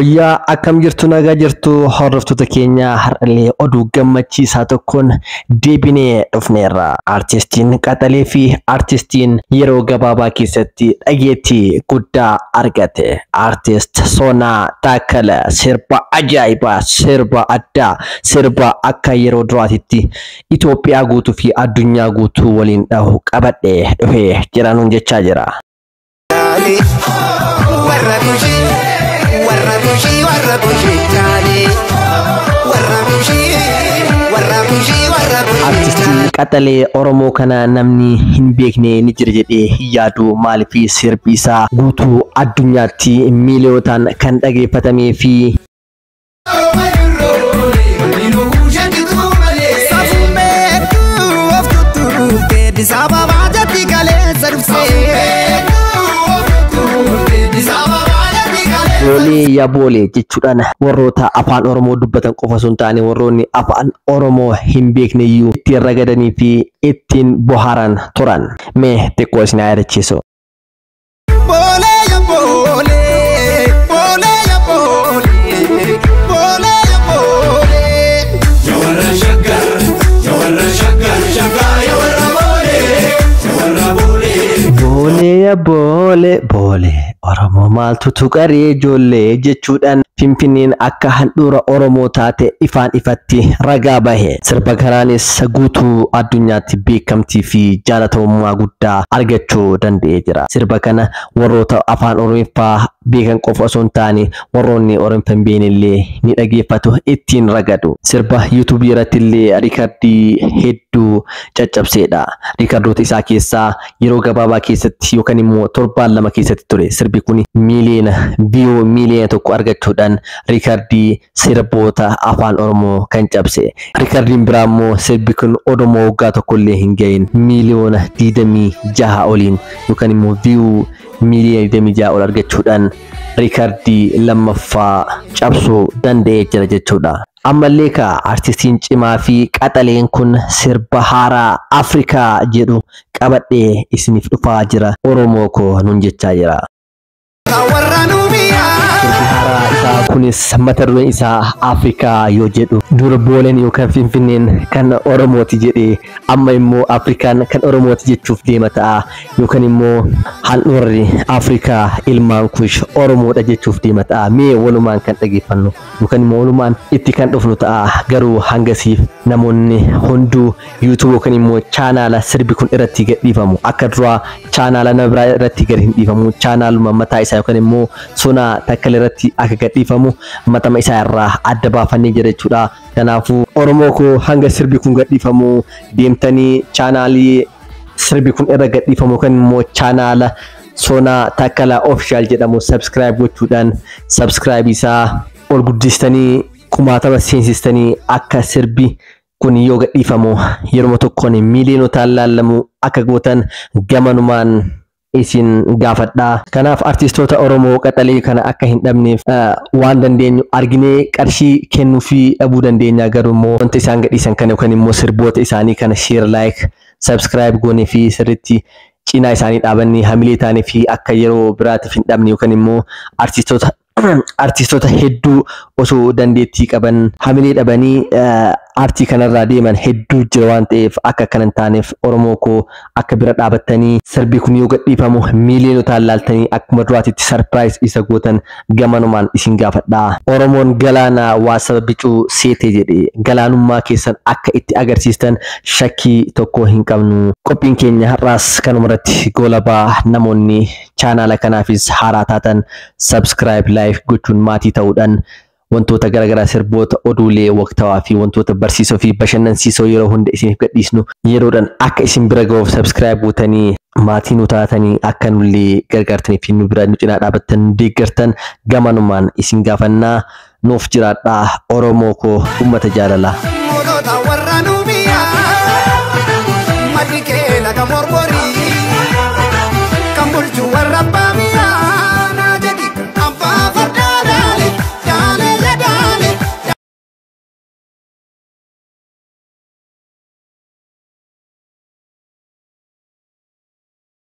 Wayyaa akkam jirtu nagaa jirtu hordoftoota keenya har'alee oduu gammachiisaa tokkoon deebinee dhufneerra. Artistiin Qaxalee fi artistiin yeroo gabaabaa keessatti dhageettii guddaa argate. Artist Sonaa Taakkala sirba ajaa'ibaa, sirba addaa, sirba akka yeroo duraatitti Itoophiyaa guutuu fi addunyaa guutuu waliin dhahu qabadhee dhufee jiranuun jechaa jira. Artistiin Qaxalee Oromoo kana namni hin beekne ni jira jedhee yaadu maaliif sirbi isaa guutuu addunyaatti miiliyootaan kan dhageeffatamee fi Boole ya boole jechuudhaan warroota afaan Oromoo dubbatan qofa sun taane warroonni afaan Oromoo hin beekne iyyuu ittiin ragadanii fi ittiin bohaaran turan. Mee xiqqoo isin yaadachiisu. Boole ya boole, boole ya boole, boole ya boole. Jawarra shaggar, shaggar, jawarra boole, jawarra boole. Boole ya boole, boole. Oromoo maaltu tuqaree ijoollee jechuudhaan Finfinneen akka handhuura Oromoo taate ifaan ifatti ragaa bahe. Sirba kanaanis guutuu addunyaatti beekamtii fi jaalatamummaa guddaa argachuu danda'ee jira. Sirba kana warroota afaan Oromiffaa beekan qofa osoo hin taane warroonni Oromiffaa hin beeknellee ni dhageeffatu, ittiin ragadu. Sirba YouTube irratti illee riikardii hedduu caccabseedha. Riikardoota isaa keessaa yeroo gabaabaa keessatti yookaan immoo torbaan lama keessatti ture. Sirbi kun miiliyoona tokko argachuudhaan riikardii sirboota afaan Oromoo kan cabse. Riikardiin biraa immoo sirbi kun Oromoo waggaa tokkollee hin gahin miiliyoona 26 oliin yookaan immoo viyuu miiliyoona 26 ol argachuudhaan riikardii lammaffaa cabsuu danda'ee jira jechuudha. Ammallee ka artistiin cimaa fi Qaxaleen kun sirba haaraa Afrikaa jedhu qabadhee isiniif dhufaa jira. Oromoo koo nuun jechaa jira. Kunis mata dureen isaa Afrikaa yoo jedhu dura booleen yookaan Finfinneen kan Oromooti jedhee amma immoo Afrikaan kan Oromooti jechuuf deema ta'a yookaan immoo handhuurri Afrikaa ilmaan kush Oromoodha jechuuf deema ta'a. Mee walumaan kan dhageeffannu yookaan immoo walumaan itti kan dhufnu ta'a. Garuu hangasiif namoonni hunduu YouTube yookaan immoo chaanaala sirbi kun irratti gadhiifamu akka duraa chaanaala nama biraa irratti gad hin dhiifamu. Chaanaaluma mataa isaa yookaan immoo Sonaa Taakkala irratti akka gadhiifamu matama isaa irraa adda baafannee jira jechuudha. Kanaafuu Oromoo koo hanga sirbi kun gadhiifamu deemtanii chaanaalii sirbi kun irra gadhiifamu kan immoo chaanaala Sonaa Taakkala Official jedhamu subscribe gochuudhaan subscribe isaa ol guddistanii kumaatama seensistanii akka sirbi kun yoo gadhiifamu yeroo tokkoon miiliyoonotaan laalamu akka gootan gamanumaan isin gaafadha. Kanaaf artistoota Oromoo Qaxalee kana akka hin dhabneef waan dandeenyu arginee qarshii kennuu fi dhabuu dandeenya. Garuu immoo wanta isaan gadhiisan kana yookaan immoo sirboota isaanii kana share, like, subscribe goonee fi sirriitti cinaa isaanii dhaabannee hamilee taanee fi akka yeroo biraatiif hin dhabne yookaan immoo artistoota hedduu osoo dandeettii qaban hamilee dhabanii artii kanarraa deeman hedduu jira waan ta'eef akka kanan taaneef Oromoo koo akka bira dhaabattanii sirbi kun yoo gadhiifamu miiliyoonotaan laaltanii akkuma duraatitti surprise isa gootan gamanumaan isin gaafadha. Oromoon galaana waa saba bicuu seete jedhe galaanummaa keessan akka itti agarsiistan shakkii tokko hin qabnu. Qophiin keenya har'aas kanumarratti goolabaa. Namoonni chaanaala kanaafis haaraa taatan subscribe, like gochuun maatii ta'uudhaan wantoota garagaraa sirboota oduulee waqtawaa fi wantoota barsiisoo fi bashannansiisoo yeroo hunda isiniif gadhiisnu yeroodhaan akka isin bira ga'uuf subscribe gootanii maatii nu taatanii akka nullee gargaartanii fi nu bira nu cinaa dhaabattan deeggartan gamanumaan isin gaafannaa. Nuuf jiraadhaa. Oromoo koo ummata jaalala. Kan bulchu warra baamiyaa.